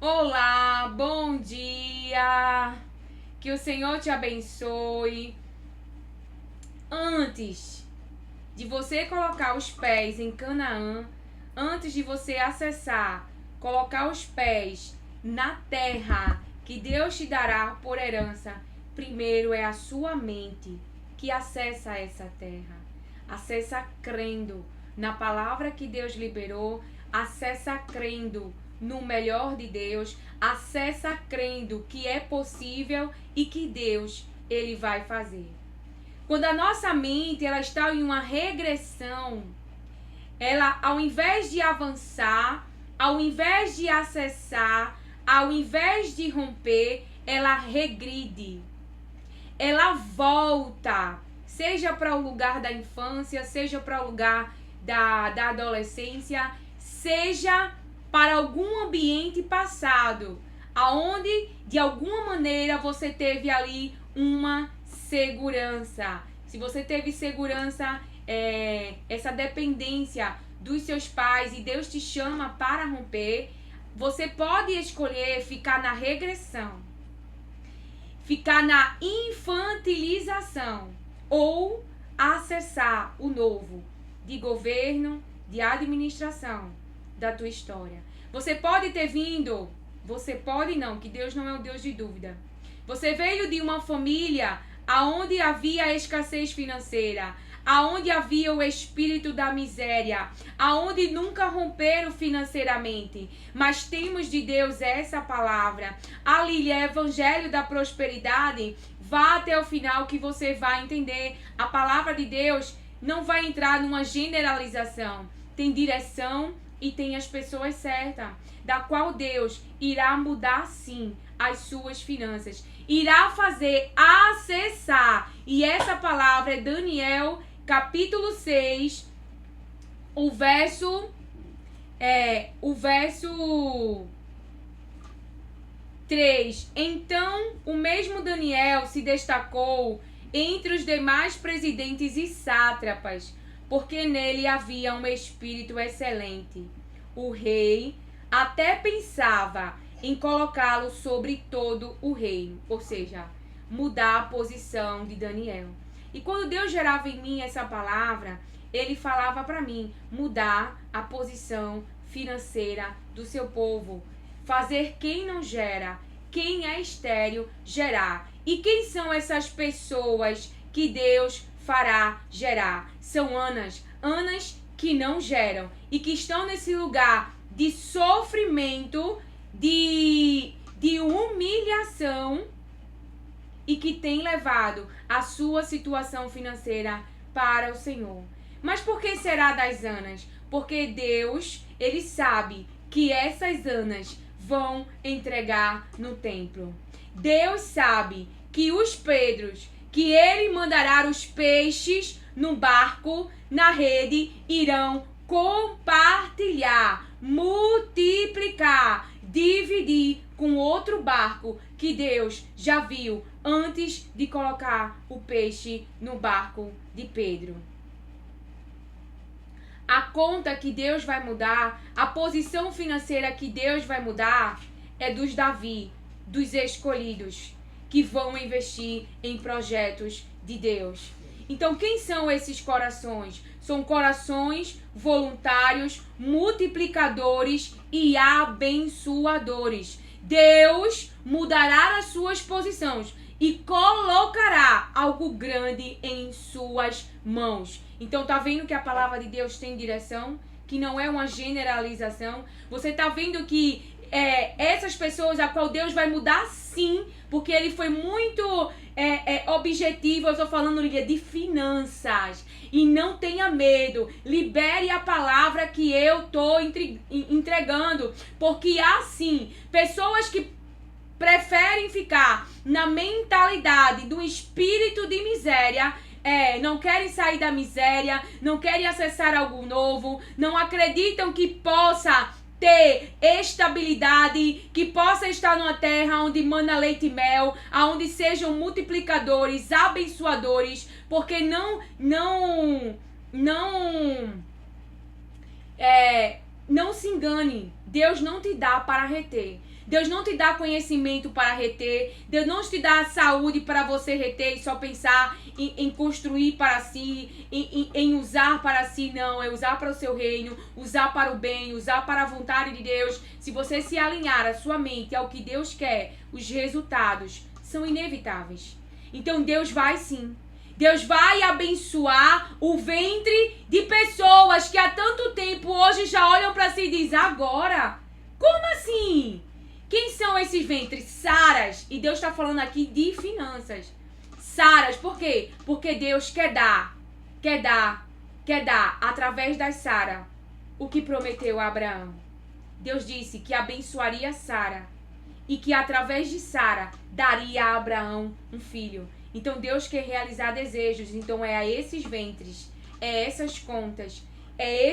Olá, bom dia. Que o Senhor te abençoe. Antes de você colocar os pés em Canaã, antes de você acessar, colocar os pés na terra que Deus te dará por herança, primeiro é a sua mente que acessa essa terra. Acessa crendo na palavra que Deus liberou, acessa crendo no melhor de Deus, acessa crendo que é possível e que Deus, ele vai fazer. Quando a nossa mente ela está em uma regressão, ela, ao invés de avançar, ao invés de acessar, ao invés de romper, ela regride. Ela volta, seja para o lugar da infância, seja para o lugar da adolescência, seja para algum ambiente passado, aonde de alguma maneira você teve ali uma segurança. Se você teve segurança, essa dependência dos seus pais e Deus te chama para romper, você pode escolher ficar na regressão, ficar na infantilização ou acessar o novo de governo, de administração da tua história. Você pode ter vindo, você pode não, que Deus não é o Deus de dúvida. Você veio de uma família aonde havia escassez financeira, aonde havia o espírito da miséria, aonde nunca romperam financeiramente, mas temos de Deus essa palavra. Ali é evangelho da prosperidade. Vá até o final que você vai entender. A palavra de Deus não vai entrar numa generalização. Tem direção e tem as pessoas certas, da qual Deus irá mudar sim as suas finanças, irá fazer acessar. E essa palavra é Daniel capítulo 6, o verso 3. Então, o mesmo Daniel se destacou entre os demais presidentes e sátrapas, porque nele havia um espírito excelente. O rei até pensava em colocá-lo sobre todo o reino, ou seja, mudar a posição de Daniel. E quando Deus gerava em mim essa palavra, ele falava para mim mudar a posição financeira do seu povo, fazer quem não gera, quem é estéril, gerar. E quem são essas pessoas que Deus fará gerar? São Anas que não geram e que estão nesse lugar de sofrimento, de humilhação, e que tem levado a sua situação financeira para o Senhor. Mas por que será das Anas? Porque Deus, ele sabe que essas Anas vão entregar no templo. Deus sabe que os Pedros, que ele mandará os peixes no barco, na rede, irão compartilhar, multiplicar, dividir com outro barco que Deus já viu antes de colocar o peixe no barco de Pedro. A conta que Deus vai mudar, a posição financeira que Deus vai mudar é dos Davi, dos escolhidos, que vão investir em projetos de Deus. Então, quem são esses corações? São corações voluntários, multiplicadores e abençoadores. Deus mudará as suas posições e colocará algo grande em suas mãos. Então, tá vendo que a palavra de Deus tem direção? Que não é uma generalização? Você tá vendo que essas pessoas a qual Deus vai mudar sim, porque ele foi muito objetivo. Eu estou falando de finanças. E não tenha medo, libere a palavra que eu estou entregando, porque assim, pessoas que preferem ficar na mentalidade do espírito de miséria, não querem sair da miséria, não querem acessar algo novo, não acreditam que possa ter estabilidade, que possa estar numa terra onde mana leite e mel, aonde sejam multiplicadores, abençoadores, porque não se engane, Deus não te dá para reter. Deus não te dá conhecimento para reter. Deus não te dá saúde para você reter e só pensar em construir para si, em usar para si. Não, é usar para o seu reino, usar para o bem, usar para a vontade de Deus. Se você se alinhar a sua mente ao que Deus quer, os resultados são inevitáveis. Então Deus vai sim. Deus vai abençoar o ventre de pessoas que há tanto tempo hoje já olham para si e dizem: agora? Como assim? Quem são esses ventres? Saras. E Deus está falando aqui de finanças. Saras, por quê? Porque Deus quer dar, através das Sara, o que prometeu a Abraão. Deus disse que abençoaria Sara e que através de Sara daria a Abraão um filho. Então Deus quer realizar desejos. Então é a esses ventres, é essas contas, é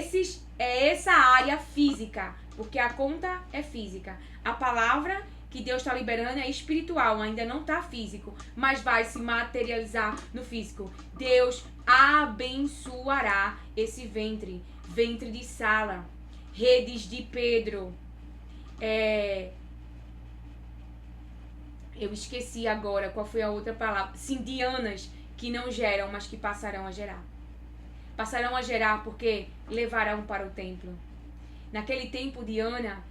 essa área física, porque a conta é física. A palavra que Deus está liberando é espiritual, ainda não está físico, mas vai se materializar no físico. Deus abençoará esse ventre de Sala, redes de Pedro, eu esqueci agora qual foi a outra palavra. Sindianas, que não geram, mas que passarão a gerar. Passarão a gerar porque levarão para o templo. Naquele tempo de Ana,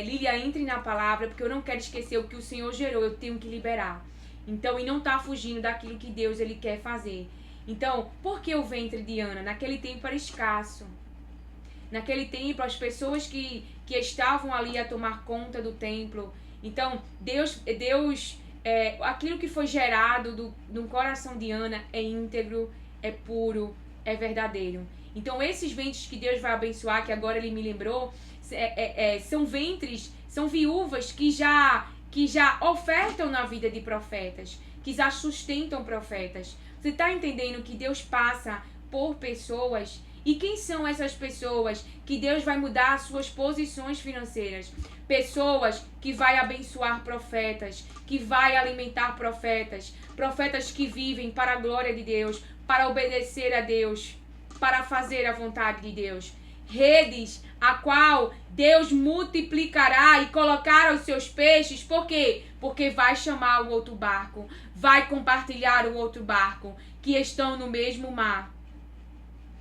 Lília, entre na palavra, porque eu não quero esquecer o que o Senhor gerou, eu tenho que liberar. Então, e não está fugindo daquilo que Deus ele quer fazer. Então, por que o ventre de Ana? Naquele tempo era escasso. Naquele tempo, as pessoas que estavam ali a tomar conta do templo. Então, Deus, aquilo que foi gerado no coração de Ana é íntegro, é puro, é verdadeiro. Então, esses ventres que Deus vai abençoar, que agora ele me lembrou, são ventres, são viúvas que já ofertam na vida de profetas, que já sustentam profetas. Você está entendendo que Deus passa por pessoas? E quem são essas pessoas que Deus vai mudar as suas posições financeiras? Pessoas que vai abençoar profetas, que vai alimentar profetas, profetas que vivem para a glória de Deus, para obedecer a Deus, para fazer a vontade de Deus. Redes a qual Deus multiplicará e colocará os seus peixes. Por quê? Porque vai chamar o outro barco, vai compartilhar o outro barco que estão no mesmo mar.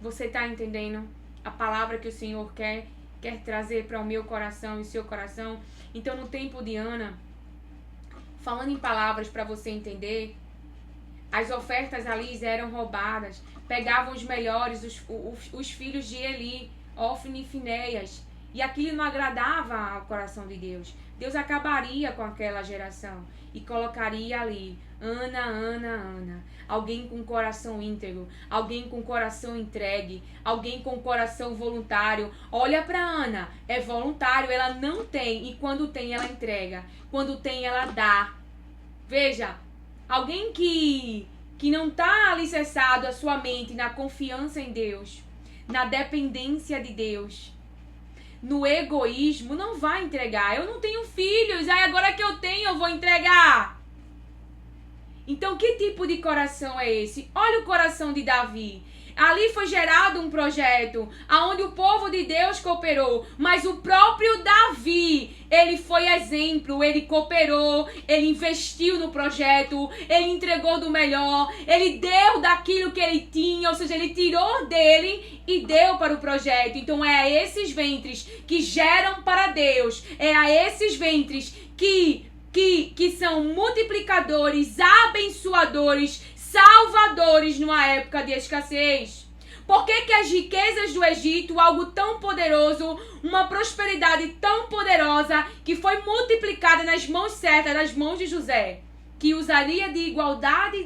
Você está entendendo a palavra que o Senhor quer trazer para o meu coração e o seu coração? Então, no tempo de Ana, falando em palavras para você entender, as ofertas ali eram roubadas. Pegavam os melhores, os filhos de Eli, Ofni e Finéias. E aquilo não agradava ao coração de Deus. Deus acabaria com aquela geração e colocaria ali Ana. Alguém com coração íntegro, alguém com coração entregue, alguém com coração voluntário. Olha para Ana, é voluntário, ela não tem, e quando tem ela entrega, quando tem ela dá. Veja, alguém que não está alicerçado a sua mente na confiança em Deus, na dependência de Deus, no egoísmo, não vai entregar. Eu não tenho filhos, aí agora que eu tenho eu vou entregar. Então, que tipo de coração é esse? Olha o coração de Davi. Ali foi gerado um projeto onde o povo de Deus cooperou, mas o próprio Davi, ele foi exemplo, ele cooperou, ele investiu no projeto, ele entregou do melhor, ele deu daquilo que ele tinha, ou seja, ele tirou dele e deu para o projeto. Então é a esses ventres que geram para Deus, é a esses ventres que são multiplicadores, abençoadores, salvadores numa época de escassez. Por que as riquezas do Egito, algo tão poderoso, uma prosperidade tão poderosa, que foi multiplicada nas mãos certas, nas mãos de José, que usaria de igualdade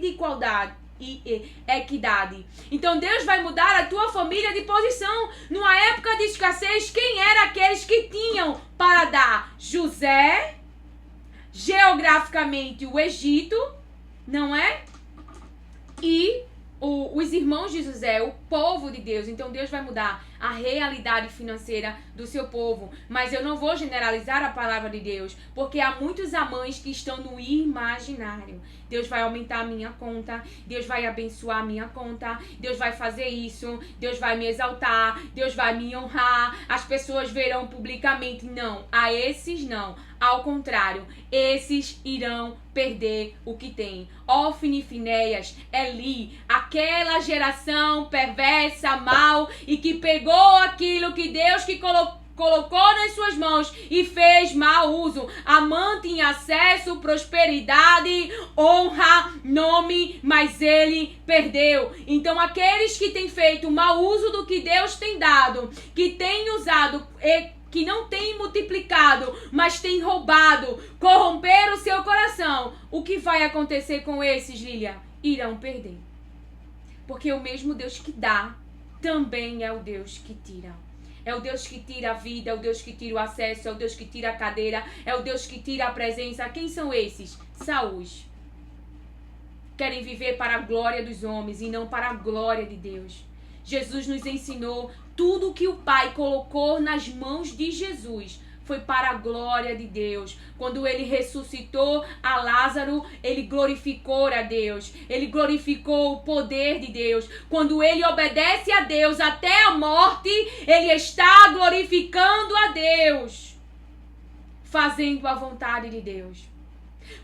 e equidade. Então Deus vai mudar a tua família de posição. Numa época de escassez, quem eram aqueles que tinham para dar? José, geograficamente o Egito, não é? E os irmãos de José, o povo de Deus. Então Deus vai mudar a realidade financeira do seu povo. Mas eu não vou generalizar a palavra de Deus, porque há muitos amães que estão no imaginário. Deus vai aumentar a minha conta, Deus vai abençoar a minha conta, Deus vai fazer isso, Deus vai me exaltar, Deus vai me honrar, as pessoas verão publicamente. Não, a esses não. Ao contrário, esses irão perder o que tem. Ofni, Finéias, Eli, aquela geração perversa, mal, e que pegou aquilo que Deus que colocou nas suas mãos e fez mau uso. Amante em acesso, prosperidade, honra, nome, mas ele perdeu. Então aqueles que têm feito mau uso do que Deus tem dado, que têm usado, que não têm multiplicado, mas têm roubado, corromper o seu coração, o que vai acontecer com esses, Lília? Irão perder. Porque o mesmo Deus que dá, também é o Deus que tira. É o Deus que tira a vida, é o Deus que tira o acesso, é o Deus que tira a cadeira, é o Deus que tira a presença. Quem são esses? Saús. Querem viver para a glória dos homens e não para a glória de Deus. Jesus nos ensinou tudo que o Pai colocou nas mãos de Jesus. Foi para a glória de Deus. Quando ele ressuscitou a Lázaro, ele glorificou a Deus. Ele glorificou o poder de Deus. Quando ele obedece a Deus até a morte, ele está glorificando a Deus, fazendo a vontade de Deus.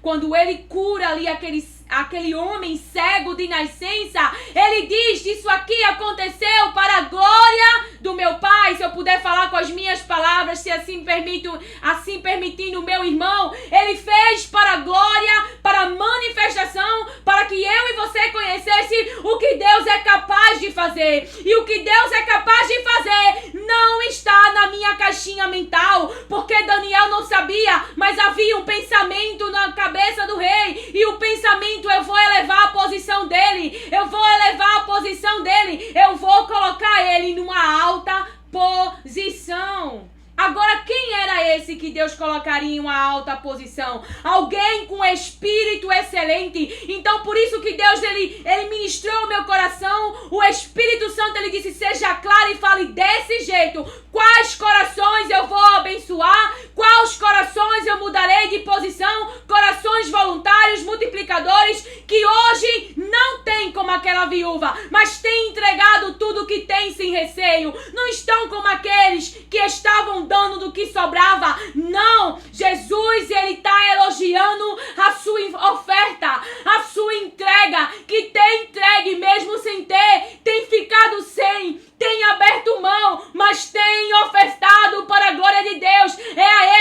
Quando ele cura ali aquele homem cego de nascença, ele diz: isso aqui aconteceu para a glória do meu Pai. Se eu puder falar com as minhas palavras, se assim permitindo o meu irmão, ele fez para a glória, para a manifestação, para que eu e você conhecesse o que Deus é capaz de fazer. E o que Deus é capaz de fazer não está na minha caixinha mental, porque Daniel não sabia, mas havia um pensamento na cabeça do rei, e o pensamento: eu vou elevar a posição dele, eu vou elevar a posição dele, eu vou colocar ele numa alta posição. Agora, quem era esse que Deus colocaria em uma alta posição? Alguém com espírito excelente. Então, por isso que Deus, ele ministrou o meu coração. O Espírito Santo, ele disse: seja claro e fale desse jeito. Quais corações eu vou abençoar? Quais corações eu mudarei de posição? Corações voluntários, multiplicadores, que hoje não tem como aquela viúva, mas tem entregado tudo que tem sem receio. Não estão como aqueles que estavam dando do que sobrava. Não, Jesus, ele está elogiando a sua oferta, a sua entrega, que tem entregue mesmo sem ter, tem ficado sem, tem aberto mão, mas tem ofertado para a glória de Deus.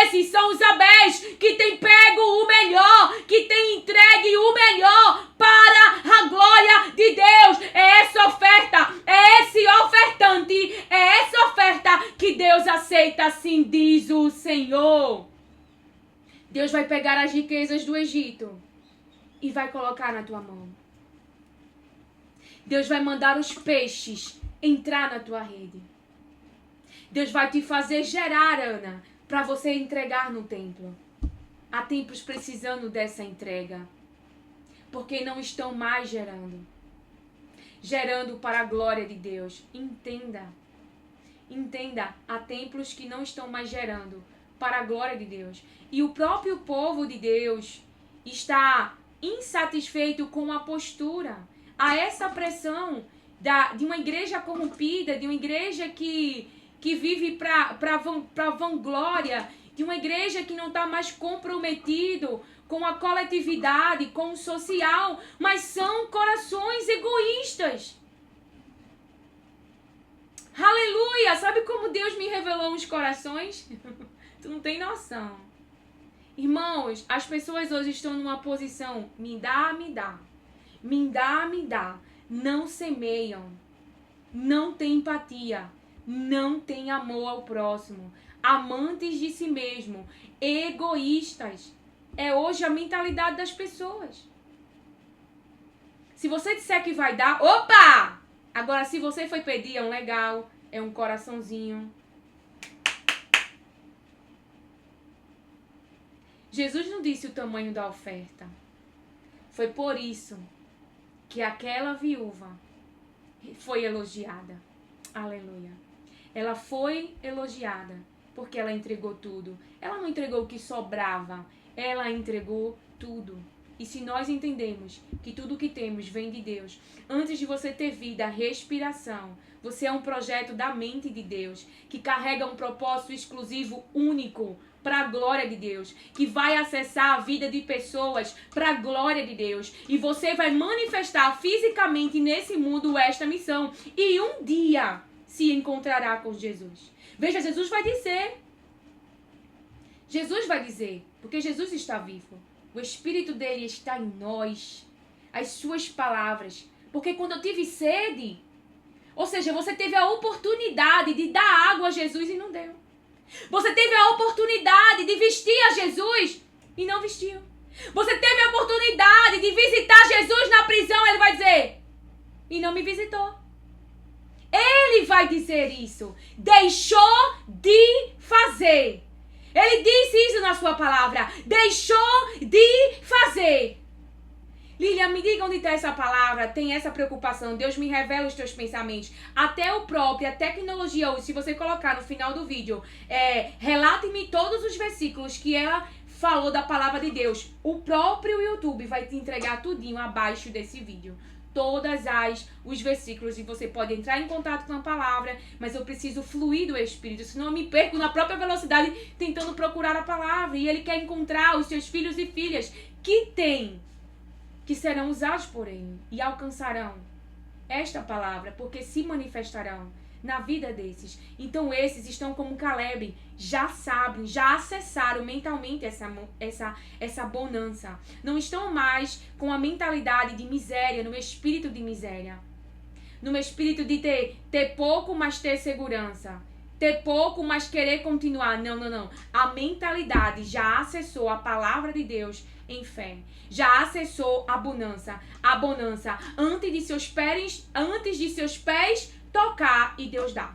Esses são os Abéis que tem pego o melhor, que tem entregue o melhor para a glória de Deus. É essa oferta, é esse ofertante, é essa oferta que Deus aceita, assim diz o Senhor. Deus vai pegar as riquezas do Egito e vai colocar na tua mão. Deus vai mandar os peixes entrar na tua rede. Deus vai te fazer gerar, Ana, para você entregar no templo. Há templos precisando dessa entrega, porque não estão mais gerando para a glória de Deus. Entenda, há templos que não estão mais gerando para a glória de Deus. E o próprio povo de Deus está insatisfeito com a postura. Há essa pressão de uma igreja corrompida, de uma igreja que vive para vanglória, de uma igreja que não está mais comprometido com a coletividade, com o social, mas são corações egoístas. Aleluia! Sabe como Deus me revelou os corações? Tu não tem noção. Irmãos, as pessoas hoje estão numa posição: me dá, me dá. Me dá, me dá. Não semeiam. Não tem empatia. Não tem amor ao próximo. Amantes de si mesmo. Egoístas. É hoje a mentalidade das pessoas. Se você disser que vai dar, opa! Agora, se você foi pedir, é um legal, é um coraçãozinho. Jesus não disse o tamanho da oferta. Foi por isso que aquela viúva foi elogiada. Aleluia. Ela foi elogiada porque ela entregou tudo. Ela não entregou o que sobrava, ela entregou tudo. E se nós entendemos que tudo que temos vem de Deus, antes de você ter vida, respiração, você é um projeto da mente de Deus, que carrega um propósito exclusivo, único, para a glória de Deus, que vai acessar a vida de pessoas para a glória de Deus. E você vai manifestar fisicamente nesse mundo esta missão. E um dia se encontrará com Jesus. Veja, Jesus vai dizer, porque Jesus está vivo. O Espírito dele está em nós. As suas palavras. Porque quando eu tive sede, ou seja, você teve a oportunidade de dar água a Jesus e não deu. Você teve a oportunidade de vestir a Jesus e não vestiu. Você teve a oportunidade de visitar Jesus na prisão, ele vai dizer, e não me visitou. Ele vai dizer isso. Deixou de fazer. Ele disse isso na sua palavra. Deixou de fazer. Lilian, me diga onde está essa palavra, tem essa preocupação. Deus me revela os teus pensamentos. Até a tecnologia hoje, se você colocar no final do vídeo, relate-me todos os versículos que ela falou da palavra de Deus. O próprio YouTube vai te entregar tudinho abaixo desse vídeo. Os versículos, e você pode entrar em contato com a palavra, mas eu preciso fluir do Espírito, senão eu me perco na própria velocidade tentando procurar a palavra. E ele quer encontrar os seus filhos e filhas que serão usados por ele e alcançarão esta palavra, porque se manifestarão na vida desses. Então esses estão como Caleb, já sabem, já acessaram mentalmente essa bonança. Não estão mais com a mentalidade de miséria, no espírito de miséria. No espírito de ter pouco, mas ter segurança. Ter pouco, mas querer continuar. Não. A mentalidade já acessou a palavra de Deus em fé. Já acessou a bonança. Antes de seus pés tocar e Deus dá.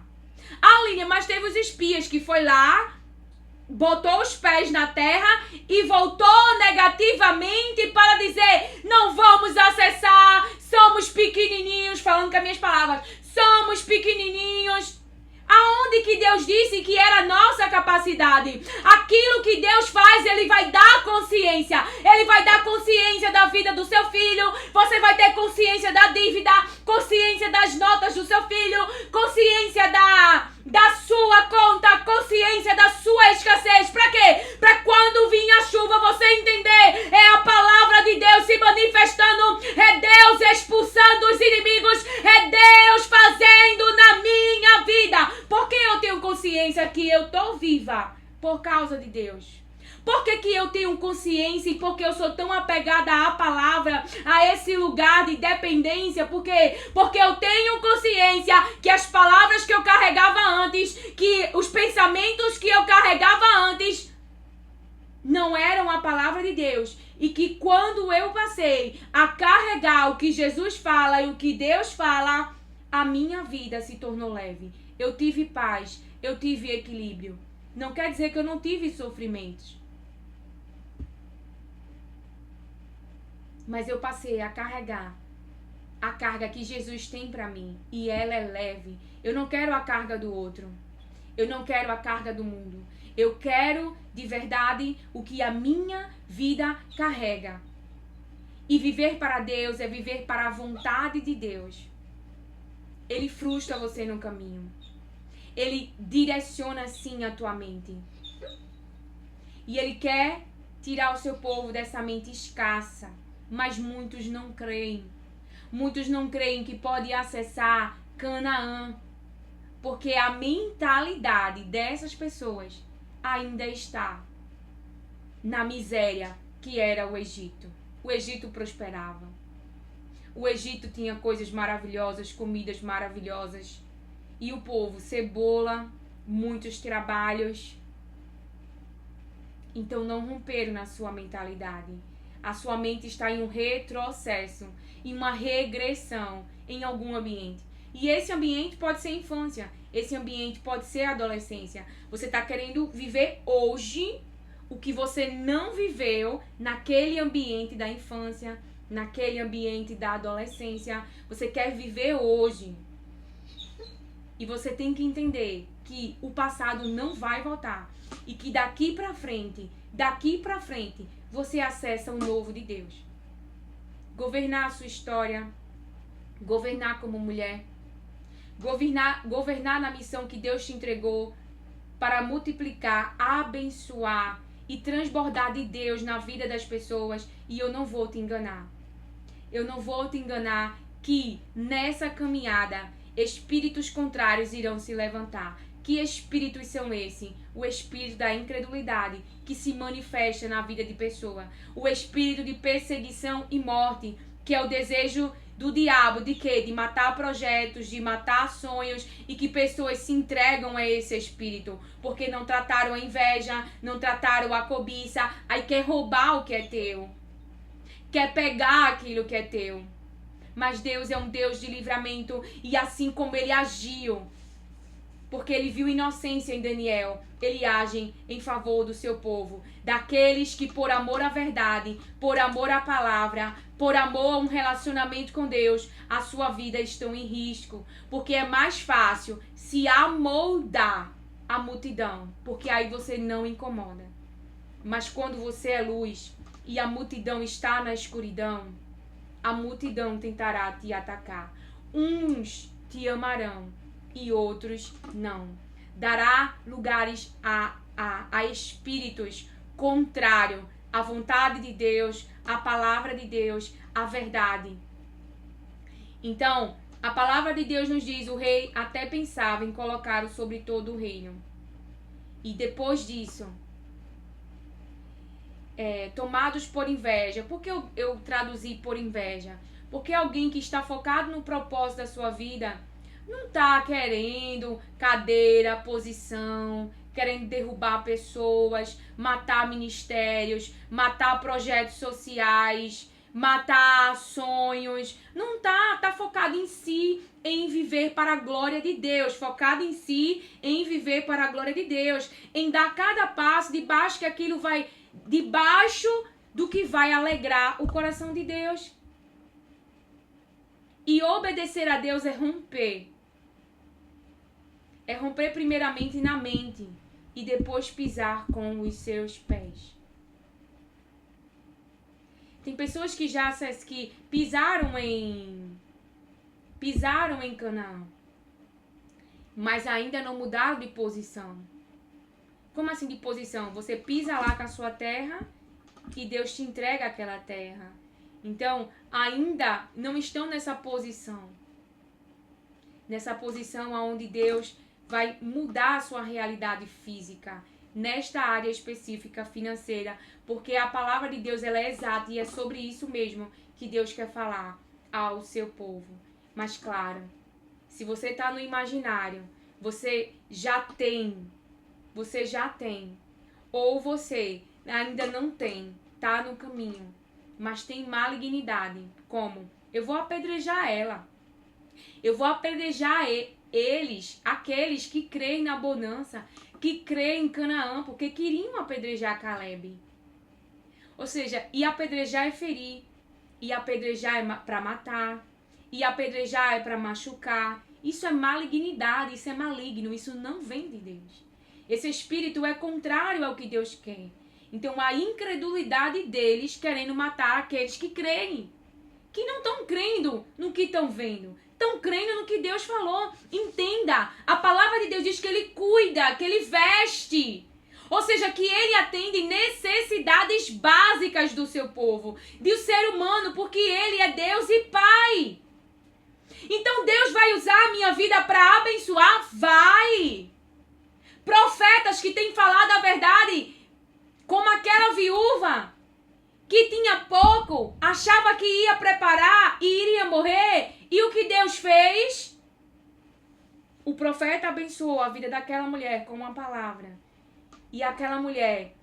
Aline, mas teve os espias que foi lá, botou os pés na terra e voltou negativamente para dizer, não vamos acessar, somos pequenininhos, falando com as minhas palavras, somos pequenininhos. Aonde que Deus disse que era a nossa capacidade? Aquilo que Deus faz, Ele vai dar consciência. Ele vai dar consciência da vida do seu filho. Você vai ter consciência da dívida, consciência das notas do seu filho, consciência da sua conta, consciência da sua escassez. Para quê? Para quando vir a chuva você entender. É a palavra de Deus se manifestando. É Deus expulsando os inimigos. É Deus fazendo na minha vida. Porque eu tenho consciência que eu estou viva por causa de Deus. Por que eu tenho consciência e porque eu sou tão apegada à palavra, a esse lugar de dependência? Por quê? Porque eu tenho consciência que as palavras que eu carregava antes, que os pensamentos que eu carregava antes, não eram a palavra de Deus. E que quando eu passei a carregar o que Jesus fala e o que Deus fala, a minha vida se tornou leve. Eu tive paz, eu tive equilíbrio. Não quer dizer que eu não tive sofrimentos. Mas eu passei a carregar a carga que Jesus tem para mim. E ela é leve. Eu não quero a carga do outro. Eu não quero a carga do mundo. Eu quero, de verdade, o que a minha vida carrega. E viver para Deus é viver para a vontade de Deus. Ele frustra você no caminho. Ele direciona sim a tua mente. E Ele quer tirar o seu povo dessa mente escassa. Mas muitos não creem. Muitos não creem que pode acessar Canaã. Porque a mentalidade dessas pessoas ainda está na miséria que era o Egito. O Egito prosperava. O Egito tinha coisas maravilhosas, comidas maravilhosas. E o povo, cebola, muitos trabalhos. Então não romperam na sua mentalidade. A sua mente está em um retrocesso, em uma regressão em algum ambiente. E esse ambiente pode ser infância, esse ambiente pode ser adolescência. Você está querendo viver hoje o que você não viveu naquele ambiente da infância, naquele ambiente da adolescência. Você quer viver hoje. E você tem que entender que o passado não vai voltar. E que daqui pra frente, você acessa o novo de Deus. Governar a sua história. Governar como mulher. Governar na missão que Deus te entregou. para multiplicar, abençoar e transbordar de Deus na vida das pessoas. E eu não vou te enganar. Eu não vou te enganar que nessa caminhada espíritos contrários irão se levantar. Que espíritos são esses? O espírito da incredulidade que se manifesta na vida de pessoa. O espírito de perseguição e morte, que é o desejo do diabo de quê? De matar projetos, de matar sonhos, e que pessoas se entregam a esse espírito porque não trataram a inveja, não trataram a cobiça, aí quer roubar o que é teu, quer pegar aquilo que é teu. Mas Deus é um Deus de livramento, e assim como ele agiu, porque ele viu inocência em Daniel, ele age em favor do seu povo, daqueles que por amor à verdade, por amor à palavra, por amor a um relacionamento com Deus, a sua vida estão em risco, porque é mais fácil se amoldar a multidão, porque aí você não incomoda. Mas quando você é luz e a multidão está na escuridão, a multidão tentará te atacar. Uns te amarão e outros não. Dará lugares a espíritos contrários à vontade de Deus, à palavra de Deus, à verdade. Então, a palavra de Deus nos diz: o rei até pensava em colocá-lo sobre todo o reino. E depois disso, tomados por inveja. Por que eu traduzi por inveja? Porque alguém que está focado no propósito da sua vida não está querendo cadeira, posição, querendo derrubar pessoas, matar ministérios, matar projetos sociais, matar sonhos. Não está focado em si, em viver para a glória de Deus, focado em si, em viver para a glória de Deus, em dar cada passo debaixo que aquilo vai, debaixo do que vai alegrar o coração de Deus. E obedecer a Deus é romper. É romper primeiramente na mente e depois pisar com os seus pés. Tem pessoas que já que pisaram em Canaã, mas ainda não mudaram de posição. Como assim de posição? Você pisa lá com a sua terra e Deus te entrega aquela terra. Então, ainda não estão nessa posição. Nessa posição onde Deus vai mudar a sua realidade física, nesta área específica financeira, porque a palavra de Deus ela é exata e é sobre isso mesmo que Deus quer falar ao seu povo. Mas claro, se você está no imaginário, você já tem, ou você ainda não tem, está no caminho, mas tem malignidade, como? Eu vou apedrejar ela, eu vou apedrejar eles, aqueles que creem na bonança, que creem em Canaã, porque queriam apedrejar Caleb. Ou seja, e apedrejar é ferir, e apedrejar é para matar, e apedrejar é para machucar. Isso é malignidade, isso é maligno, isso não vem de Deus. Esse espírito é contrário ao que Deus quer. Então a incredulidade deles querendo matar aqueles que creem, que não estão crendo no que estão vendo, estão crendo no que Deus falou. Entenda, a palavra de Deus diz que Ele cuida, que Ele veste. Ou seja, que Ele atende necessidades básicas do seu povo, do ser humano, porque Ele é Deus e Pai. Então Deus vai usar a minha vida para abençoar? Vai! Profetas que têm falado a verdade, como aquela viúva que tinha pouco, achava que ia preparar e iria morrer. E o que Deus fez? O profeta abençoou a vida daquela mulher com uma palavra. E aquela mulher,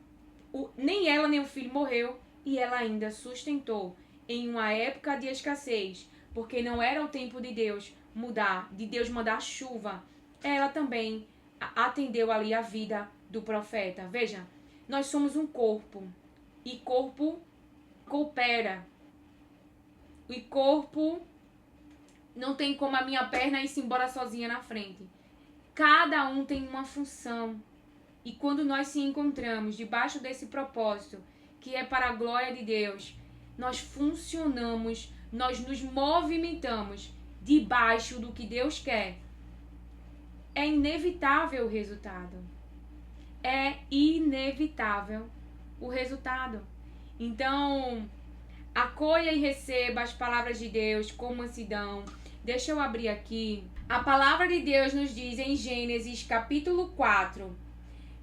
nem ela nem o filho morreu. E ela ainda sustentou em uma época de escassez. Porque não era o tempo de Deus mudar, de Deus mandar chuva. Ela também atendeu ali a vida do profeta. Veja, nós somos um corpo. E corpo coopera. E corpo não tem como a minha perna ir-se embora sozinha na frente. Cada um tem uma função. E quando nós se encontramos debaixo desse propósito, que é para a glória de Deus, nós funcionamos, nós nos movimentamos debaixo do que Deus quer. É inevitável o resultado. é inevitável o resultado. Então, acolha e receba as palavras de Deus com mansidão. Deixa eu abrir aqui. A palavra de Deus nos diz em Gênesis capítulo 4,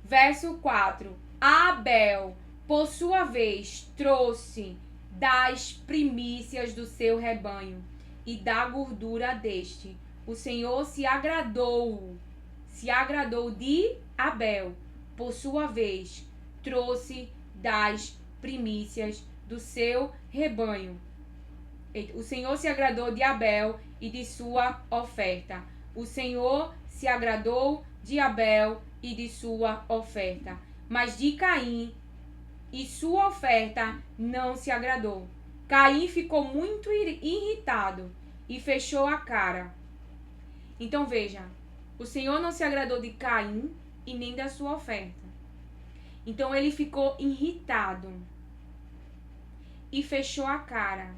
verso 4. Abel, por sua vez, trouxe das primícias do seu rebanho e da gordura deste. O Senhor se agradou de Abel, por sua vez, trouxe das primícias do seu rebanho. O Senhor se agradou de Abel e de sua oferta. O Senhor se agradou de Abel e de sua oferta. Mas de Caim e sua oferta não se agradou. Caim ficou muito irritado e fechou a cara. Então veja, o Senhor não se agradou de Caim e nem da sua oferta. Então ele ficou irritado e fechou a cara.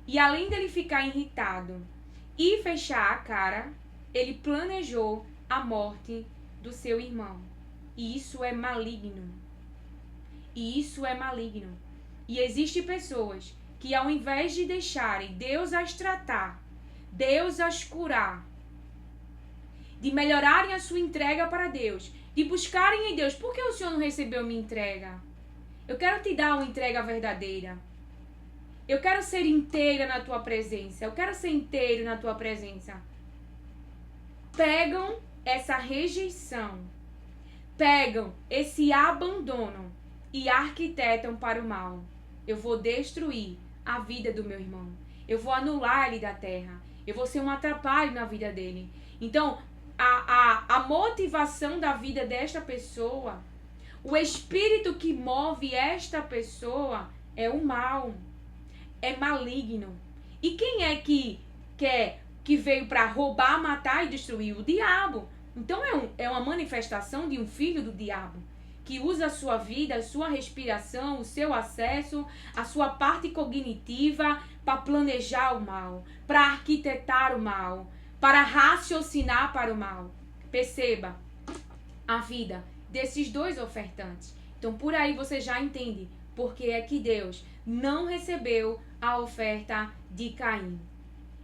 E além dele ficar irritado e fechar a cara, ele planejou a morte do seu irmão. E isso é maligno. E existem pessoas que, ao invés de deixarem Deus as tratar, Deus as curar, de melhorarem a sua entrega para Deus, de buscarem em Deus, por que o Senhor não recebeu minha entrega? Eu quero te dar uma entrega verdadeira. Eu quero ser inteira na tua presença. Eu quero ser inteiro na tua presença. Pegam essa rejeição, pegam esse abandono e arquitetam para o mal. Eu vou destruir a vida do meu irmão. Eu vou anular ele da terra. Eu vou ser um atrapalho na vida dele. Então, a motivação da vida desta pessoa, o espírito que move esta pessoa é o mal. É maligno. E quem é que veio para roubar, matar e destruir? O diabo. Então é uma manifestação de um filho do diabo, que usa a sua vida, a sua respiração, o seu acesso, a sua parte cognitiva para planejar o mal, para arquitetar o mal, para raciocinar para o mal. Perceba a vida desses dois ofertantes. Então por aí você já entende porque é que Deus não recebeu a oferta de Caim.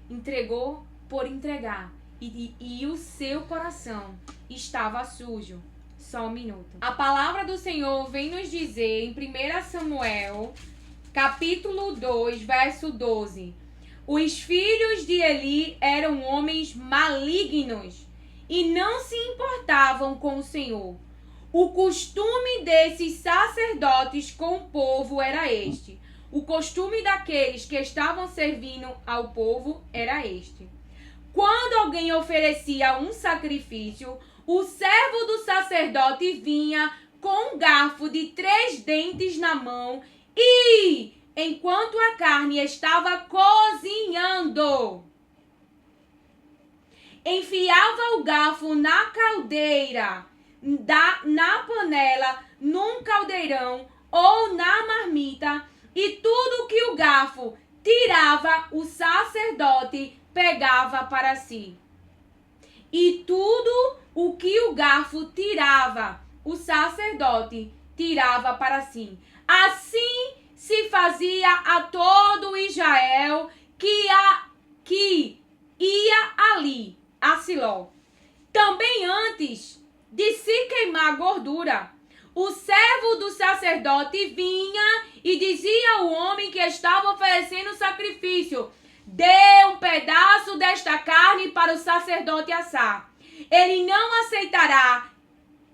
Entregou por entregar. E o seu coração estava sujo. Só um minuto. A palavra do Senhor vem nos dizer em 1 Samuel, capítulo 2, verso 12. Os filhos de Eli eram homens malignos e não se importavam com o Senhor. O costume desses sacerdotes com o povo era este. O costume daqueles que estavam servindo ao povo era este. Quando alguém oferecia um sacrifício, o servo do sacerdote vinha com um garfo de 3 dentes na mão e, enquanto a carne estava cozinhando, enfiava o garfo na caldeira, na panela, num caldeirão ou na marmita, e tudo que o garfo tirava, o sacerdote pegava para si. E tudo o que o garfo tirava, o sacerdote tirava para si. Assim se fazia a todo Israel que ia ali, a Siló. Também antes de se queimar a gordura, o servo do sacerdote vinha e dizia ao homem que estava oferecendo o sacrifício: dê um pedaço desta carne para o sacerdote assar. Ele não aceitará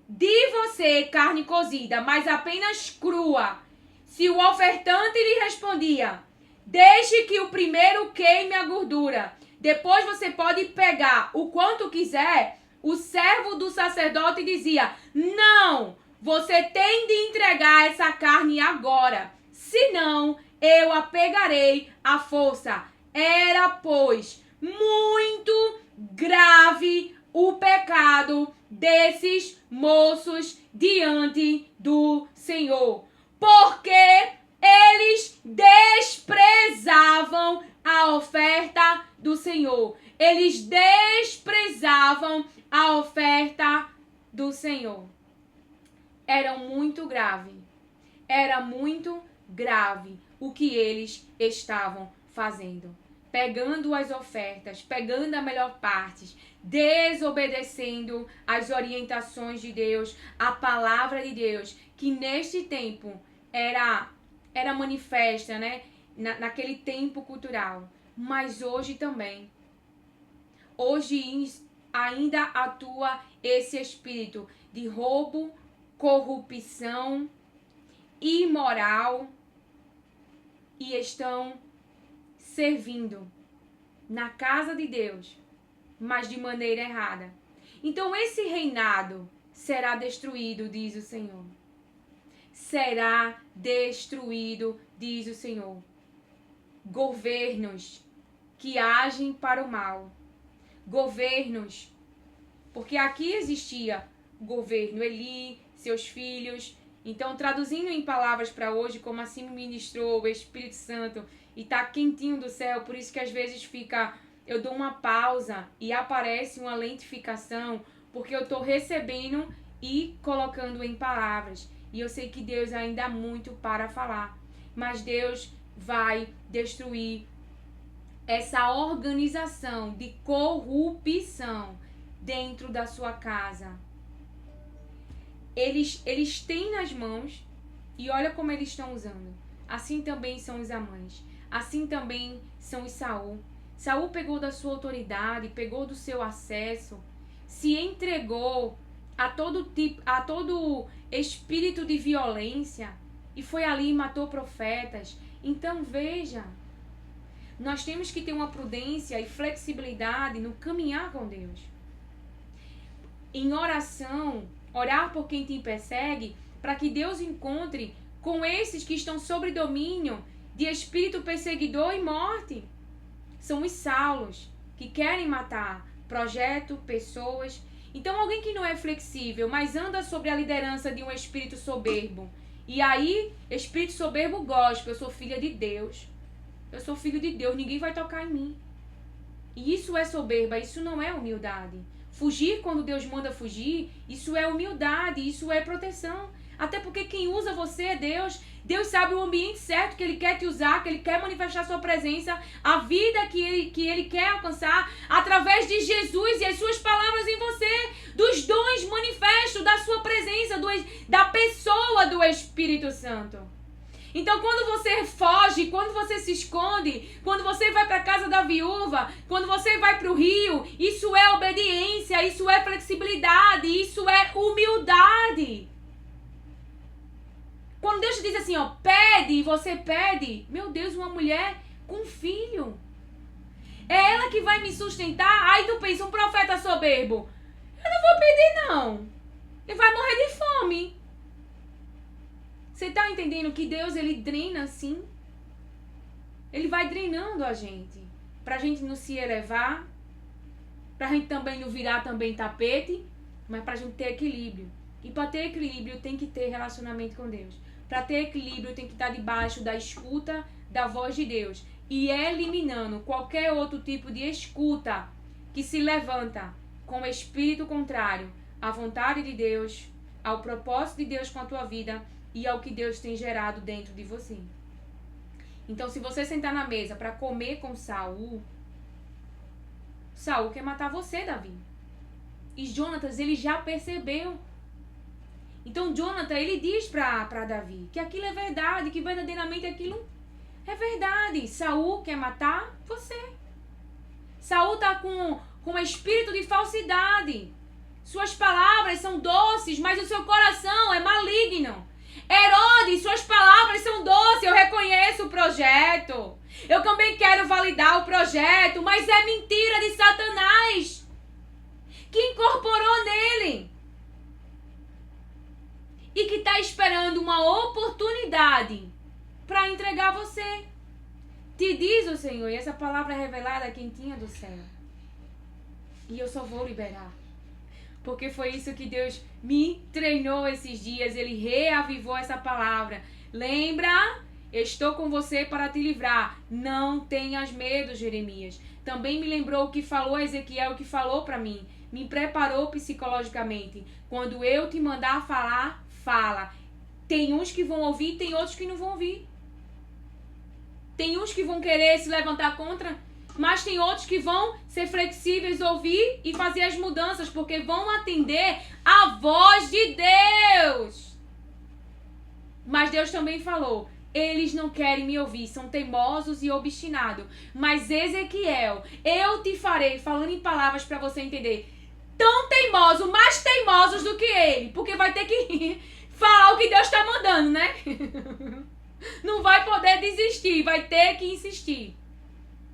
de você carne cozida, mas apenas crua. Se o ofertante lhe respondia: deixe que o primeiro queime a gordura, depois você pode pegar o quanto quiser, o servo do sacerdote dizia: não, você tem de entregar essa carne agora, senão eu a pegarei à força. Era, pois, muito grave o pecado desses moços diante do Senhor, porque eles desprezavam a oferta do Senhor. Eles desprezavam a oferta do Senhor. Era muito grave. Era muito grave o que eles estavam fazendo. Pegando as ofertas, pegando a melhor parte, desobedecendo as orientações de Deus, a palavra de Deus, que neste tempo era manifesta, né? Naquele tempo cultural. Mas hoje também. Hoje ainda atua esse espírito de roubo, corrupção, imoral, e estão servindo na casa de Deus, mas de maneira errada. Então esse reinado será destruído, diz o Senhor. Será destruído, diz o Senhor. Governos que agem para o mal. Governos, porque aqui existia o governo Eli, seus filhos. Então, traduzindo em palavras para hoje, como assim me ministrou o Espírito Santo, e tá quentinho do céu, por isso que às vezes eu dou uma pausa e aparece uma lentificação, porque eu tô recebendo e colocando em palavras. E eu sei que Deus ainda há muito para falar, mas Deus vai destruir essa organização de corrupção dentro da sua casa. Eles têm nas mãos, e olha como eles estão usando. Assim também são os Amãs. Assim também são os Saul. Saul pegou da sua autoridade, pegou do seu acesso, se entregou a todo espírito de violência e foi ali e matou profetas. Então veja, nós temos que ter uma prudência e flexibilidade no caminhar com Deus. Em oração, orar por quem te persegue, para que Deus encontre com esses que estão sob domínio de espírito perseguidor e morte. São os Saulos, que querem matar projeto, pessoas. Então alguém que não é flexível, mas anda sobre a liderança de um espírito soberbo. E aí, espírito soberbo gospel, eu sou filha de Deus. Eu sou filho de Deus, ninguém vai tocar em mim. E isso é soberba, isso não é humildade. Fugir quando Deus manda fugir, isso é humildade, isso é proteção. Até porque quem usa você é Deus. Deus sabe o ambiente certo que Ele quer te usar, que Ele quer manifestar sua presença, a vida que Ele quer alcançar através de Jesus e as suas palavras em você, dos dons manifestos da sua presença, da pessoa do Espírito Santo. Então, quando você foge, quando você se esconde, quando você vai para a casa da viúva, quando você vai para o rio, isso é obediência, isso é flexibilidade, isso é humildade. Quando Deus te diz assim, ó, pede, e você pede, meu Deus, uma mulher com filho. É ela que vai me sustentar. Aí tu pensa, um profeta soberbo, eu não vou pedir não. Ele vai morrer de fome. Você tá entendendo que Deus, ele drena assim? Ele vai drenando a gente. Pra gente não se elevar. Pra gente também não virar também tapete. Mas pra gente ter equilíbrio. E pra ter equilíbrio tem que ter relacionamento com Deus. Pra ter equilíbrio tem que estar debaixo da escuta da voz de Deus. E eliminando qualquer outro tipo de escuta que se levanta com o espírito contrário à vontade de Deus, ao propósito de Deus com a tua vida e ao que Deus tem gerado dentro de você. Então, se você sentar na mesa para comer com Saul quer matar você, Davi. E Jonatas, ele já percebeu. Então, Jonatas, ele diz para Davi que aquilo é verdade, que verdadeiramente aquilo é verdade. Saul quer matar você. Saul está com um espírito de falsidade. Suas palavras são doces, mas o seu coração é maligno. Herodes, suas palavras são doces, eu reconheço o projeto. Eu também quero validar o projeto, mas é mentira de Satanás que incorporou nele. E que está esperando uma oportunidade para entregar você. Te diz o Senhor, e essa palavra é revelada quentinha do céu. E eu só vou liberar. Porque foi isso que Deus me treinou esses dias. Ele reavivou essa palavra. Lembra? Estou com você para te livrar. Não tenhas medo, Jeremias. Também me lembrou o que falou Ezequiel, o que falou para mim. Me preparou psicologicamente. Quando eu te mandar falar, fala. Tem uns que vão ouvir, tem outros que não vão ouvir. Tem uns que vão querer se levantar contra, mas tem outros que vão ser flexíveis, ouvir e fazer as mudanças, porque vão atender a voz de Deus. Mas Deus também falou, eles não querem me ouvir, são teimosos e obstinados. Mas Ezequiel, eu te farei, falando em palavras para você entender, tão teimoso, mais teimosos do que ele, porque vai ter que falar o que Deus está mandando, né? Não vai poder desistir, vai ter que insistir.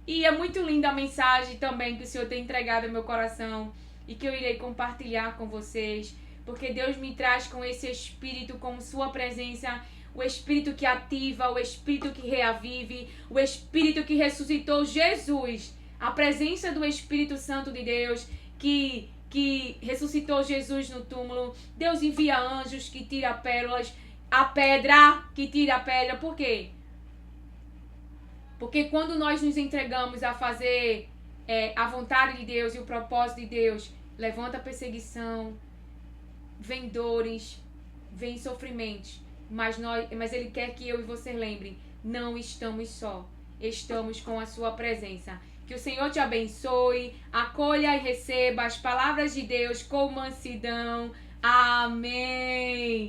E é muito linda a mensagem também que o Senhor tem entregado ao meu coração e que eu irei compartilhar com vocês, porque Deus me traz com esse Espírito, com sua presença, o Espírito que ativa, o Espírito que reavive, o Espírito que ressuscitou Jesus, a presença do Espírito Santo de Deus que ressuscitou Jesus no túmulo. Deus envia anjos que tiram pérolas, a pedra que tira a pedra. Por quê? Porque quando nós nos entregamos a fazer a vontade de Deus e o propósito de Deus, levanta a perseguição, vem dores, vem sofrimentos. Mas Ele quer que eu e você lembrem, não estamos só, estamos com a sua presença. Que o Senhor te abençoe, acolha e receba as palavras de Deus com mansidão. Amém.